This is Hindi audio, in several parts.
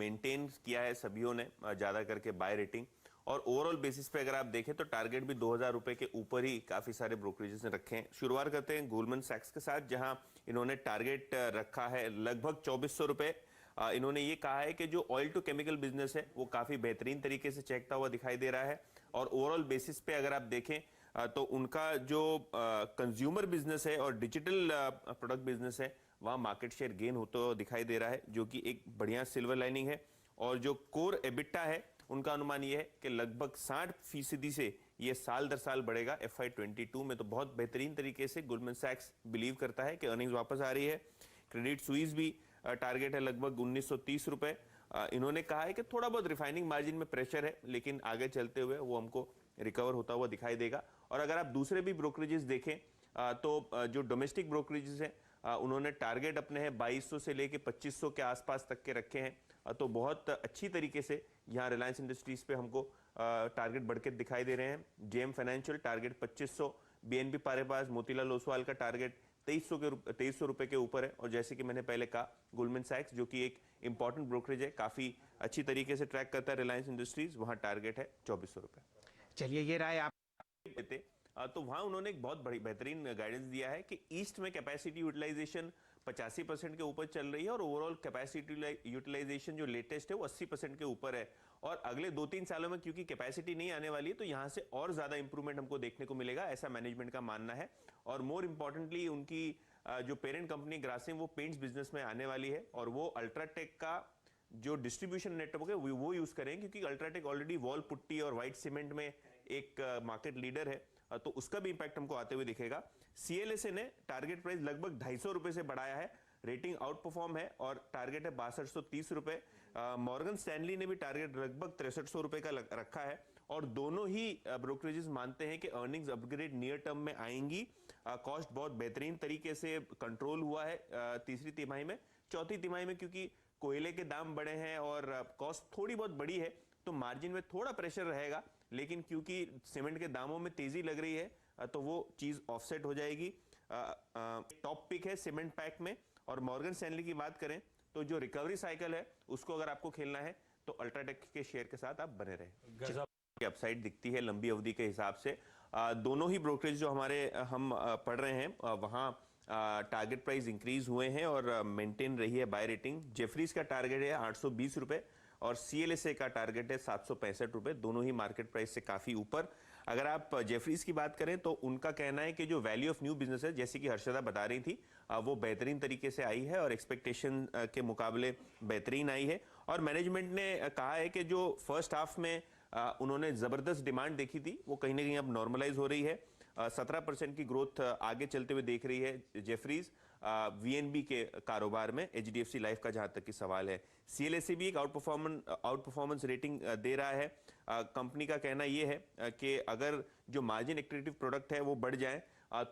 मेंटेन किया है सभीयों ने ज्यादा करके बाय रेटिंग। और ओवरऑल बेसिस पे अगर आप देखें तो टारगेट भी 2000 रुपए के ऊपर ही काफी सारे ब्रोकरेजेस ने रखे हैं। शुरुआत करते हैं गोल्डमैन सैक्स के साथ, जहां इन्होंने टारगेट रखा है लगभग 2400 रुपए। इन्होंने ये कहा है कि जो ऑयल टू केमिकल बिजनेस है वो काफी बेहतरीन तरीके से चेकता हुआ दिखाई दे रहा है। और ओवरऑल बेसिस पे अगर आप देखें तो उनका जो कंज्यूमर बिजनेस है और डिजिटल प्रोडक्ट बिजनेस है वहां मार्केट शेयर गेन होता हुआ दिखाई दे रहा है, जो कि एक बढ़िया सिल्वर लाइनिंग है। और जो कोर एबिटा है उनका अनुमान यह है कि लगभग 60% से ये साल दर साल बढ़ेगा FY22 में। तो बहुत बेहतरीन तरीके से गोल्डमैन सैक्स बिलीव करता है कि अर्निंग्स वापस आ रही है। क्रेडिट स्विस भी टारगेट है लगभग 1930 रुपए। इन्होंने कहा है कि थोड़ा बहुत रिफाइनिंग मार्जिन में प्रेशर है, लेकिन आगे चलते हुए वो हमको रिकवर होता हुआ दिखाई देगा। और अगर आप दूसरे भी ब्रोकरेजेस देखें तो जो डोमेस्टिक ब्रोकरेजेस हैं उन्होंने टारगेट अपने हैं 2200 से लेके 2500 के आसपास तक के रखे हैं। तो बहुत अच्छी तरीके से यहाँ रिलायंस इंडस्ट्रीज पे हमको टारगेट बढ़ के दिखाई दे रहे हैं। JM financial target 2500, BNP Paribas Motilal Oswal का टारगेट 2300 रुपए के ऊपर है। और जैसे कि मैंने पहले कहा गोल्डमैन सैक्स जो कि एक इंपॉर्टेंट ब्रोकरेज है, काफी अच्छी तरीके से ट्रैक करता है रिलायंस इंडस्ट्रीज, वहां टारगेट है 2400 रुपए। चलिए ये राय आप देते तो वहां उन्होंने एक बहुत बड़ी बेहतरीन गाइडेंस दिया है कि ईस्ट में कैपेसिटी यूटिलाइजेशन 85% के ऊपर चल रही है और ओवरऑल कैपेसिटी यूटिलाइजेशन जो लेटेस्ट है वो 80% के ऊपर है। और अगले 2-3 सालों में क्योंकि कैपेसिटी नहीं आने वाली है तो यहां से और ज्यादा इंप्रूवमेंट हमको देखने को मिलेगा, ऐसा मैनेजमेंट का मानना है। और मोर इंपॉर्टेंटली उनकी जो पेरेंट कंपनी ग्रासिम वो पेंट्स बिजनेस में आने वाली है और वो अल्ट्राटेक का जो डिस्ट्रीब्यूशन नेटवर्क है वो यूज करें, क्योंकि अल्ट्राटेक ऑलरेडी वॉल पुट्टी और व्हाइट सीमेंट में एक मार्केट लीडर है, तो उसका भी इंपैक्ट हमको आते हुए दिखेगा। CLSA ने टारगेट प्राइस लगभग 250 रुपए से बढ़ाया है, रेटिंग आउट परफॉर्म है और टारगेट है 6230 रुपए। मॉर्गन स्टैनली ने भी टारगेट लगभग 6300 रुपए का रखा है। और दोनों ही ब्रोकरेजेस मानते हैं कि अर्निंग्स अपग्रेड नियर टर्म में आएंगी। कॉस्ट बहुत बेहतरीन तरीके से कंट्रोल हुआ है तीसरी तिमाही में। चौथी तिमाही में क्योंकि कोयले के दाम बढ़े हैं और कॉस्ट थोड़ी बहुत बढ़ी है तो मार्जिन में थोड़ा प्रेशर रहेगा, लेकिन क्योंकि सीमेंट के दामों में तेजी लग रही है तो वो चीज ऑफसेट हो जाएगी। टॉप पिक है सीमेंट पैक में। और मॉर्गन स्टैनली की बात करें तो जो रिकवरी साइकिल है उसको अगर आपको खेलना है तो अल्ट्राटेक के शेयर के साथ आप बने रहे। अपसाइड दिखती है लंबी अवधि के हिसाब से। दोनों ही ब्रोकरेज जो हम पढ़ रहे हैं वहां टारगेट प्राइस इंक्रीज हुए हैं और मेंटेन रही है बाय रेटिंग। जेफरीज का टारगेट है 820 रुपए और CLSA का टारगेट है 765 रुपए, दोनों ही मार्केट प्राइस से काफी ऊपर। अगर आप जेफरीज की बात करें तो उनका कहना है कि जो वैल्यू ऑफ न्यू बिजनेस है, जैसे कि हर्षदा बता रही थी, वो बेहतरीन तरीके से आई है और एक्सपेक्टेशन के मुकाबले बेहतरीन आई है। और मैनेजमेंट ने कहा है कि जो फर्स्ट हाफ में उन्होंने जबरदस्त डिमांड देखी थी वो कहीं ना कहीं अब नॉर्मलाइज हो रही है। 17% की ग्रोथ आगे चलते हुए देख रही है जेफरीज VNB के कारोबार में, HDFC लाइफ का जहां तक की सवाल है। CLSA भी एक आउट परफॉर्मेंस रेटिंग दे रहा है। कंपनी का कहना यह है कि अगर जो मार्जिन एक्टिव प्रोडक्ट है वो बढ़ जाए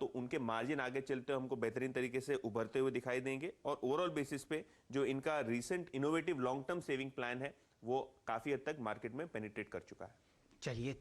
तो उनके मार्जिन आगे चलते हुए हमको बेहतरीन तरीके से उभरते हुए दिखाई देंगे। और ओवरऑल बेसिस पे जो इनका recent innovative long term saving plan है वो काफी हद तक मार्केट में पेनिट्रेट कर चुका है। चलिए